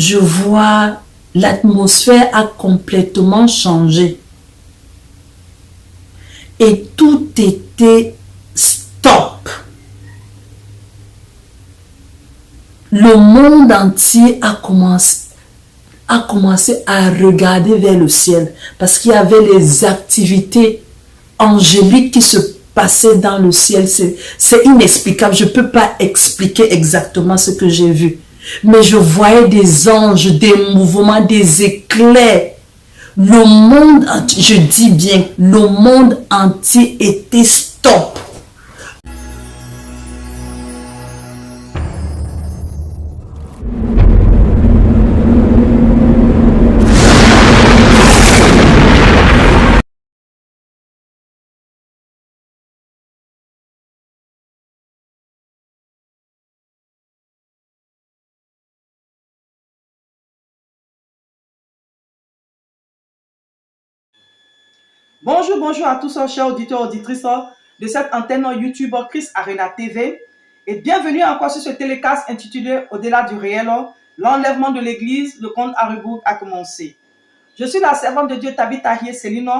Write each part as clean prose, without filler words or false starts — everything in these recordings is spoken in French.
je vois l'atmosphère a complètement changé. Et tout était stop. Le monde entier a commencé à regarder vers le ciel parce qu'il y avait les activités angéliques qui se passaient dans le ciel. C'est inexplicable. Je ne peux pas expliquer exactement ce que j'ai vu. Mais je voyais des anges, des mouvements, des éclairs. Le monde entier, je dis bien, le monde entier était stop. Bonjour, bonjour à tous, chers auditeurs, auditrices de cette antenne YouTube Chris Arena TV et bienvenue encore sur ce télécast intitulé Au-delà du réel, l'enlèvement de l'église, le compte à rebours a commencé. Je suis la servante de Dieu Tabi Tahir Céline,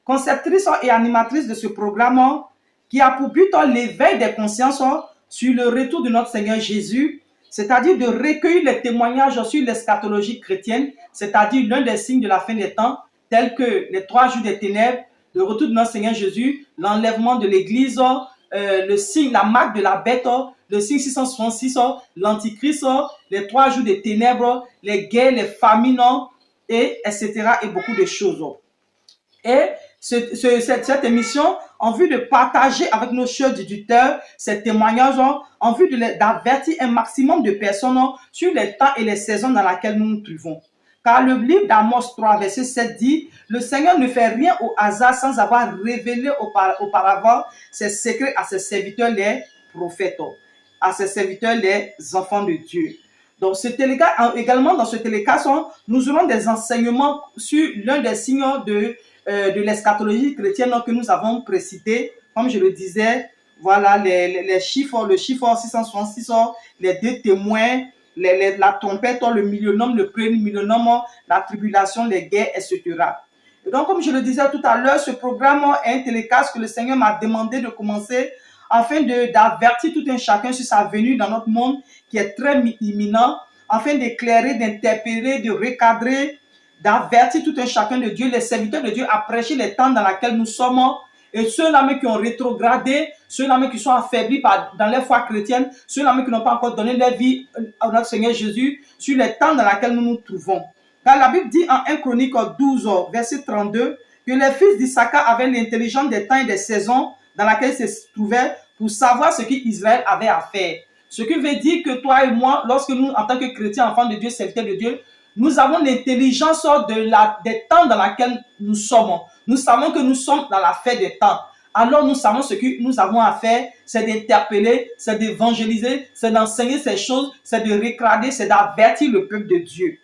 conceptrice et animatrice de ce programme qui a pour but l'éveil des consciences sur le retour de notre Seigneur Jésus, c'est-à-dire de recueillir les témoignages sur l'eschatologie chrétienne, c'est-à-dire l'un des signes de la fin des temps, tels que les 3 jours des ténèbres, le retour de notre Seigneur Jésus, l'enlèvement de l'église, le signe, la marque de la bête, le signe 666, l'antichrist, les 3 jours des ténèbres, les guerres, les famines, et etc. et beaucoup de choses. Et cette émission, en vue de partager avec nos chers auditeurs ces témoignages, en vue d'avertir un maximum de personnes sur les temps et les saisons dans lesquelles nous nous trouvons. Car le livre d'Amos 3, verset 7 dit, « Le Seigneur ne fait rien au hasard sans avoir révélé auparavant ses secrets à ses serviteurs les prophètes, à ses serviteurs les enfants de Dieu. » Donc, également dans ce télécast, nous aurons des enseignements sur l'un des signes de l'eschatologie chrétienne que nous avons précité. Comme je le disais, voilà les chiffres, le chiffre 666, les 2 témoins, la trompette, le millénium, le pré-millénium, la tribulation, les guerres, etc. Et donc, comme je le disais tout à l'heure, ce programme est un télécast que le Seigneur m'a demandé de commencer afin d'avertir tout un chacun sur sa venue dans notre monde qui est très imminent, afin d'éclairer, d'interpeller, de recadrer, d'avertir tout un chacun de Dieu, les serviteurs de Dieu, à prêcher les temps dans lesquels nous sommes, et ceux-là même qui ont rétrogradé, ceux-là même qui sont affaiblis dans leur foi chrétienne, ceux-là même qui n'ont pas encore donné leur vie à notre Seigneur Jésus, sur les temps dans lesquels nous nous trouvons. Car la Bible dit en 1 Chronique 12, verset 32, que les fils d'Issachar avaient l'intelligence des temps et des saisons dans laquelle ils se trouvaient pour savoir ce qu'Israël avait à faire. Ce qui veut dire que toi et moi, lorsque nous, en tant que chrétiens, enfants de Dieu, serviteurs de Dieu, nous avons l'intelligence des temps dans lesquels nous sommes. Nous savons que nous sommes dans la fin des temps. Alors nous savons ce que nous avons à faire, c'est d'interpeller, c'est d'évangéliser, c'est d'enseigner ces choses, c'est de recrader, c'est d'avertir le peuple de Dieu.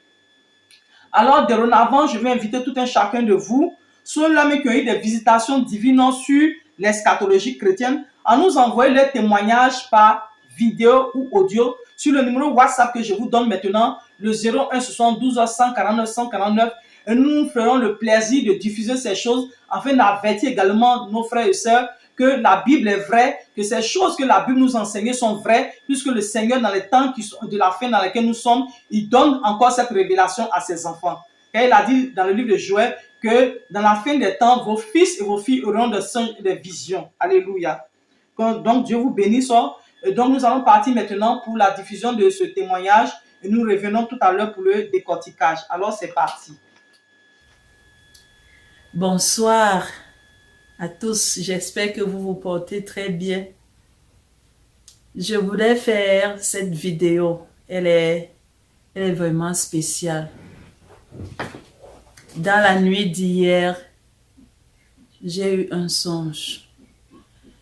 Alors, dorénavant, je vais inviter tout un chacun de vous, ceux-là qui ont eu des visitations divines sur l'eschatologie chrétienne, à nous envoyer leurs témoignages par vidéo ou audio sur le numéro WhatsApp que je vous donne maintenant, le 01 72 149 149. Et nous nous ferons le plaisir de diffuser ces choses afin d'avertir également nos frères et sœurs que la Bible est vraie, que ces choses que la Bible nous enseigne sont vraies, puisque le Seigneur, dans les temps de la fin dans lesquels nous sommes, il donne encore cette révélation à ses enfants. Et il a dit dans le livre de Joël que dans la fin des temps, vos fils et vos filles auront des visions. Alléluia. Donc Dieu vous bénisse. Et donc nous allons partir maintenant pour la diffusion de ce témoignage et nous revenons tout à l'heure pour le décortiquage. Alors c'est parti. Bonsoir à tous, j'espère que vous vous portez très bien. Je voulais faire cette vidéo, elle est vraiment spéciale. Dans la nuit d'hier, j'ai eu un songe.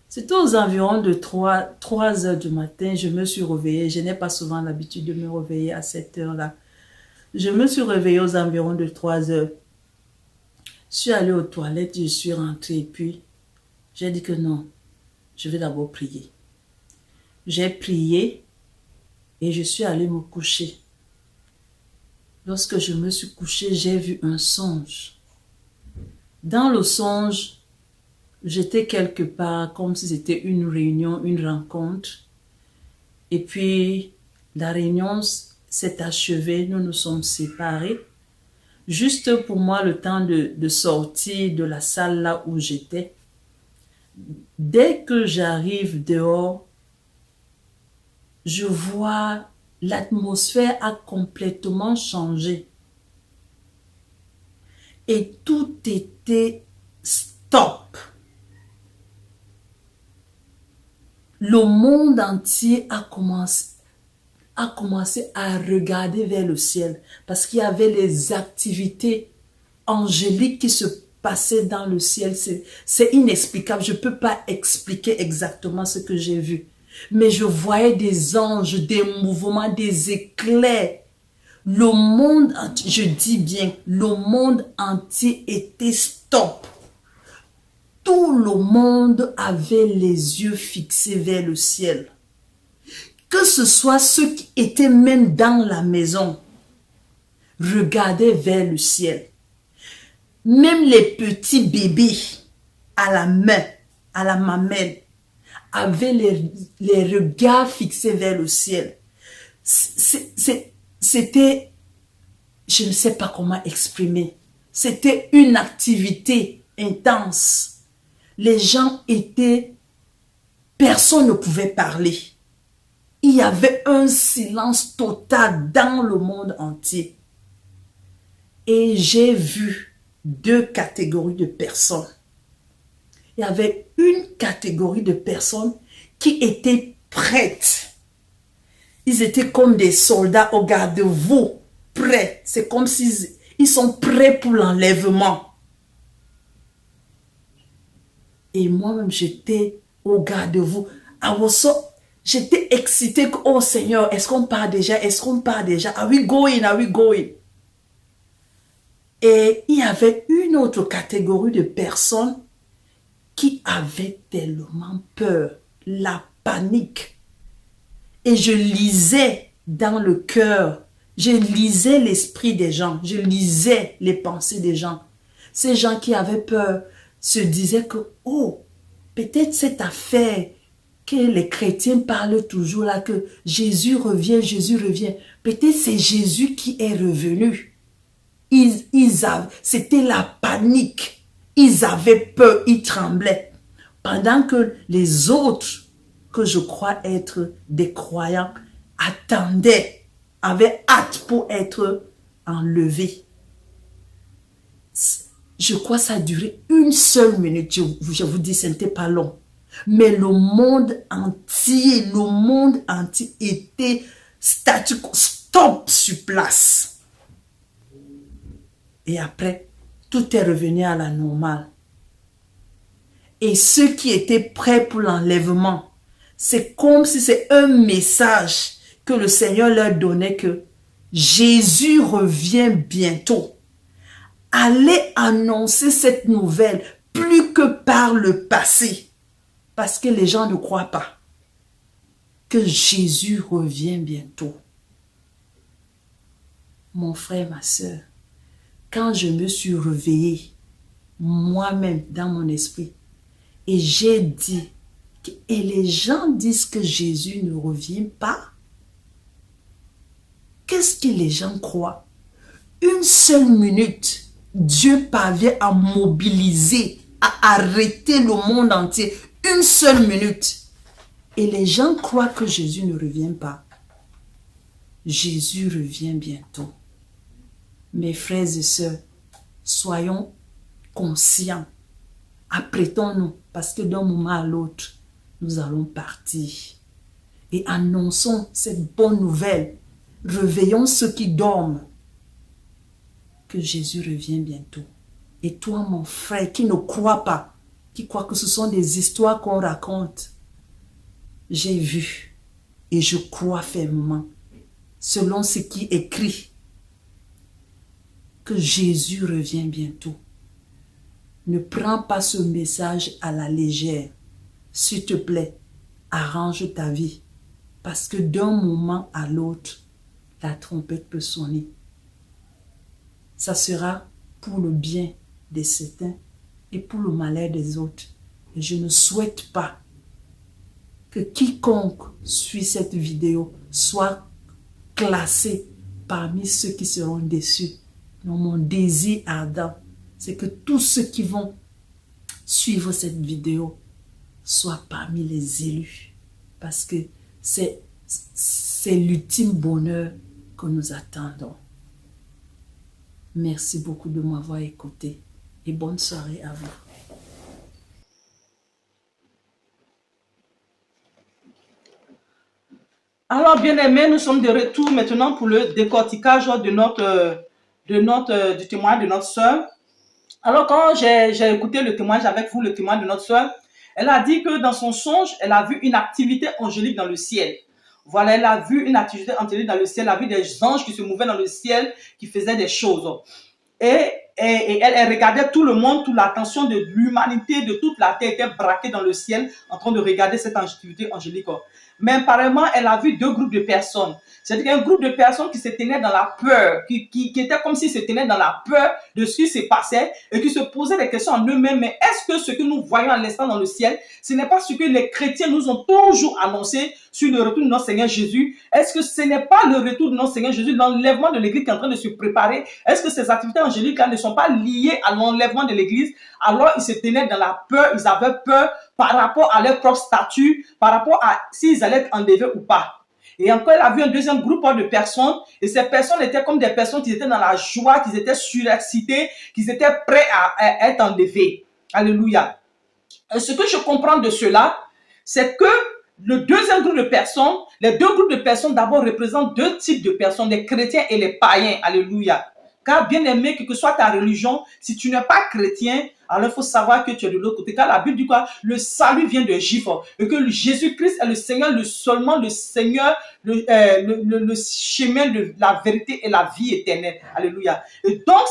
C'était aux environs de 3 heures du matin, je me suis réveillée. Je n'ai pas souvent l'habitude de me réveiller à cette heure-là. Je me suis réveillée aux environs de 3 heures. Je suis allée aux toilettes, je suis rentrée et puis j'ai dit que non, je vais d'abord prier. J'ai prié et je suis allée me coucher. Lorsque je me suis couchée, j'ai vu un songe. Dans le songe, j'étais quelque part comme si c'était une réunion, une rencontre. Et puis, la réunion s'est achevée, nous nous sommes séparés. Juste pour moi, le temps de sortir de la salle là où j'étais. Dès que j'arrive dehors, je vois l'atmosphère a complètement changé. Et tout était stop. Le monde entier a commencé à regarder vers le ciel parce qu'il y avait les activités angéliques qui se passaient dans le ciel. C'est inexplicable. Je ne peux pas expliquer exactement ce que j'ai vu. Mais je voyais des anges, des mouvements, des éclairs. Le monde entier, je dis bien, le monde entier était stop. Tout le monde avait les yeux fixés vers le ciel. Que ce soit ceux qui étaient même dans la maison, regardaient vers le ciel. Même les petits bébés à la main, à la mamelle, avaient les regards fixés vers le ciel. C'était, je ne sais pas comment exprimer, c'était une activité intense. Les gens étaient, personne ne pouvait parler. Il y avait un silence total dans le monde entier. Et j'ai vu 2 catégories de personnes. Il y avait une catégorie de personnes qui étaient prêtes. Ils étaient comme des soldats au garde-vous, prêts. C'est comme s'ils sont prêts pour l'enlèvement. Et moi-même, j'étais au garde-vous. J'étais excitée que, oh Seigneur, est-ce qu'on part déjà? Est-ce qu'on part déjà? Are we going? Are we going? Et il y avait une autre catégorie de personnes qui avaient tellement peur, la panique. Et je lisais dans le cœur, je lisais l'esprit des gens, je lisais les pensées des gens. Ces gens qui avaient peur se disaient que, oh, peut-être cette affaire que les chrétiens parlent toujours là, que Jésus revient, peut-être c'est Jésus qui est revenu. C'était la panique. Ils avaient peur, ils tremblaient. Pendant que les autres, que je crois être des croyants, attendaient, avaient hâte pour être enlevés. Je crois que ça a duré une seule minute. Je vous dis, ce n'était pas long. Mais le monde entier était stop sur place. Et après, tout est revenu à la normale. Et ceux qui étaient prêts pour l'enlèvement, c'est comme si c'est un message que le Seigneur leur donnait que Jésus revient bientôt. Allez annoncer cette nouvelle plus que par le passé. Parce que les gens ne croient pas que Jésus revient bientôt. Mon frère, ma soeur, quand je me suis réveillée, moi-même dans mon esprit, et j'ai dit, et les gens disent que Jésus ne revient pas. Qu'est-ce que les gens croient? Une seule minute, Dieu parvient à mobiliser, à arrêter le monde entier. Une seule minute. Et les gens croient que Jésus ne revient pas. Jésus revient bientôt. Mes frères et sœurs, soyons conscients. Apprêtons-nous parce que d'un moment à l'autre, nous allons partir. Et annonçons cette bonne nouvelle. Réveillons ceux qui dorment. Que Jésus revient bientôt. Et toi, mon frère, qui ne croit pas, qui croit que ce sont des histoires qu'on raconte, j'ai vu et je crois fermement, selon ce qui est écrit, que Jésus revient bientôt. Ne prends pas ce message à la légère. S'il te plaît, arrange ta vie. Parce que d'un moment à l'autre, la trompette peut sonner. ça sera pour le bien de certains et pour le malheur des autres. Et je ne souhaite pas que quiconque suit cette vidéo soit classé parmi ceux qui seront déçus. Non, mon désir ardent, c'est que tous ceux qui vont suivre cette vidéo soient parmi les élus. Parce que c'est l'ultime bonheur que nous attendons. Merci beaucoup de m'avoir écouté et bonne soirée à vous. Alors, bien-aimés, nous sommes de retour maintenant pour le décortiquage du témoignage de notre sœur. Alors, quand j'ai écouté le témoignage avec vous, le témoignage de notre sœur, elle a dit que dans son songe, elle a vu une activité angélique dans le ciel. Voilà, elle a vu une activité angélique dans le ciel, elle a vu des anges qui se mouvaient dans le ciel, qui faisaient des choses. Et elle regardait tout le monde, toute l'attention de l'humanité, de toute la terre était braquée dans le ciel en train de regarder cette activité angélique. Mais apparemment, elle a vu deux groupes de personnes. C'est-à-dire un groupe de personnes qui se tenaient dans la peur, qui étaient comme s'ils se tenaient dans la peur de ce qui se passait et qui se posaient des questions en eux-mêmes. Mais est-ce que ce que nous voyons à l'instant dans le ciel, ce n'est pas ce que les chrétiens nous ont toujours annoncé sur le retour de notre Seigneur Jésus? Est-ce que ce n'est pas le retour de notre Seigneur Jésus, l'enlèvement de l'Église qui est en train de se préparer? Est-ce que ces activités angéliques-là ne sont pas liées à l'enlèvement de l'Église? Alors, ils se tenaient dans la peur, ils avaient peur par rapport à leur propre statut, par rapport à s'ils allaient être enlevés ou pas. Et encore, elle a vu un deuxième groupe de personnes, et ces personnes étaient comme des personnes qui étaient dans la joie, qui étaient surexcitées, qui étaient prêts à être enlevés. Alléluia. Et ce que je comprends de cela, c'est que le deuxième groupe de personnes, les deux groupes de personnes d'abord représentent deux types de personnes, les chrétiens et les païens. Alléluia. Car bien aimé, quelle que soit ta religion, si tu n'es pas chrétien, alors il faut savoir que tu es de l'autre côté. Car la Bible dit quoi? Le salut vient de Juifs. Et que Jésus-Christ est le Seigneur, seulement le Seigneur, le chemin de la vérité et la vie éternelle. Alléluia. Et donc,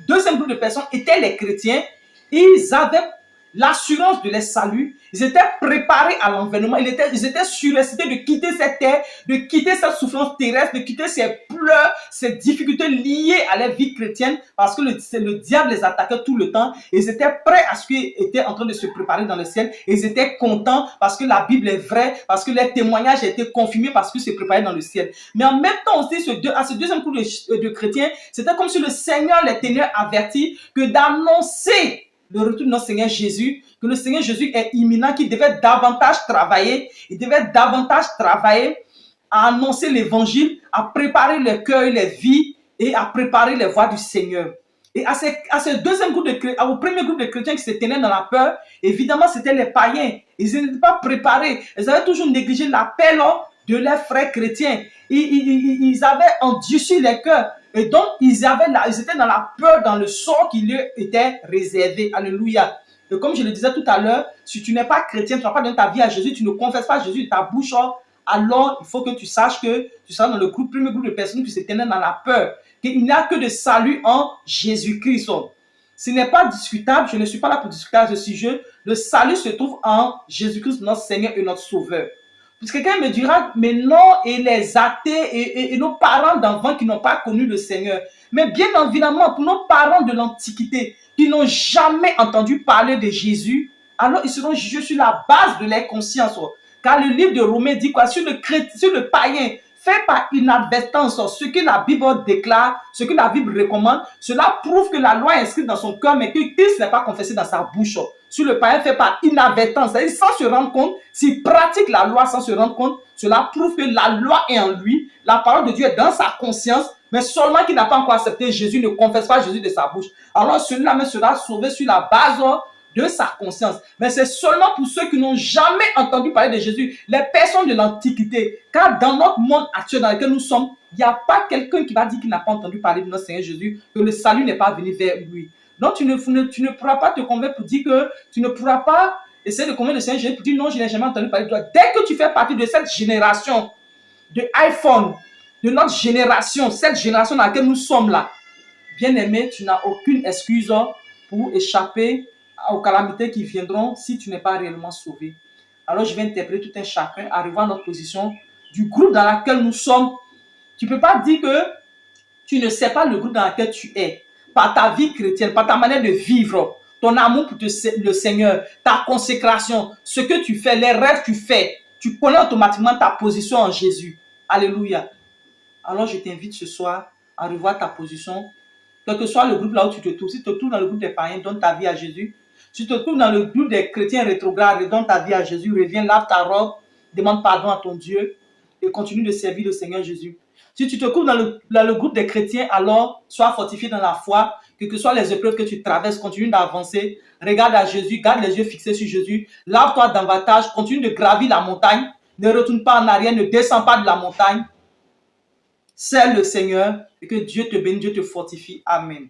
deuxième groupe de personnes étaient les chrétiens. Ils avaient l'assurance de leur salut. Ils étaient préparés à l'environnement. Ils étaient surexcités de quitter cette terre, de quitter cette souffrance terrestre, de quitter ces pleurs, ces difficultés liées à leur vie chrétienne, parce que le diable les attaquait tout le temps. Et ils étaient prêts à ce qu'ils étaient en train de se préparer dans le ciel. Et ils étaient contents parce que la Bible est vraie, parce que leur témoignage a été confirmé, parce qu'ils se préparaient dans le ciel. Mais en même temps aussi, à ce deuxième groupe de chrétiens, c'était comme si le Seigneur les tenait avertis que d'annoncer le retour de notre Seigneur Jésus, que le Seigneur Jésus est imminent, qu'il devait davantage travailler, à annoncer l'évangile, à préparer les cœurs et les vies et à préparer les voies du Seigneur. Et à ce deuxième groupe au premier groupe de chrétiens qui se tenaient dans la peur, évidemment c'était les païens. Ils n'étaient pas préparés, ils avaient toujours négligé l'appel de leurs frères chrétiens. Ils avaient endurci les cœurs. Et donc, ils étaient dans la peur, dans le sort qui leur était réservé. Alléluia. Et comme je le disais tout à l'heure, si tu n'es pas chrétien, tu n'as pas donné ta vie à Jésus, tu ne confesses pas Jésus de ta bouche, alors il faut que tu saches que tu seras dans le premier groupe de personnes qui se tenaient dans la peur. Qu'il n'y a que de salut en Jésus-Christ. Ce n'est pas discutable, je ne suis pas là pour discuter à ce sujet. Le salut se trouve en Jésus-Christ, notre Seigneur et notre Sauveur. Parce que quelqu'un me dira, mais non, et les athées et nos parents d'enfants qui n'ont pas connu le Seigneur. Mais bien évidemment, pour nos parents de l'Antiquité, qui n'ont jamais entendu parler de Jésus, alors ils seront jugés sur la base de leur conscience. Car le livre de Romains dit quoi? Sur le païen, fait par inadvertance ce que la Bible déclare, ce que la Bible recommande, cela prouve que la loi est inscrite dans son cœur, mais que Christ n'est pas confessé dans sa bouche. Sur le païen fait par inadvertance, c'est-à-dire sans se rendre compte, s'il pratique la loi sans se rendre compte, cela prouve que la loi est en lui, la parole de Dieu est dans sa conscience, mais seulement qu'il n'a pas encore accepté Jésus, ne confesse pas Jésus de sa bouche. Alors celui-là même sera sauvé sur la base de sa conscience. Mais c'est seulement pour ceux qui n'ont jamais entendu parler de Jésus, les personnes de l'Antiquité. Car dans notre monde actuel dans lequel nous sommes, il n'y a pas quelqu'un qui va dire qu'il n'a pas entendu parler de notre Seigneur Jésus, que le salut n'est pas venu vers lui. Donc tu ne pourras pas te convaincre pour dire que tu ne pourras pas essayer de convaincre le Seigneur Jésus pour dire non, je n'ai jamais entendu parler de toi. Dès que tu fais partie de cette génération de iPhone, de notre génération, cette génération dans laquelle nous sommes là, bien aimé, tu n'as aucune excuse pour échapper aux calamités qui viendront si tu n'es pas réellement sauvé. Alors je vais interpréter tout un chacun, arrivant à notre position du groupe dans lequel nous sommes. Tu ne peux pas dire que Tu ne sais pas le groupe dans lequel tu es. Par ta vie chrétienne, par ta manière de vivre, ton amour pour le Seigneur, ta consécration, ce que tu fais, les rêves que tu fais, tu connais automatiquement ta position en Jésus. Alléluia. Alors je t'invite ce soir à revoir ta position. Quel que soit le groupe là où tu te trouves, si tu te trouves dans le groupe des païens, donne ta vie à Jésus. Si tu te trouves dans le groupe des chrétiens rétrogrades, donne ta vie à Jésus, reviens, lave ta robe, demande pardon à ton Dieu et continue de servir le Seigneur Jésus. Si tu te trouves dans le groupe des chrétiens, alors sois fortifié dans la foi, quelles que soient les épreuves que tu traverses, continue d'avancer, regarde à Jésus, garde les yeux fixés sur Jésus, lave-toi davantage, continue de gravir la montagne, ne retourne pas en arrière, ne descends pas de la montagne. Sers le Seigneur et que Dieu te bénisse, Dieu te fortifie. Amen.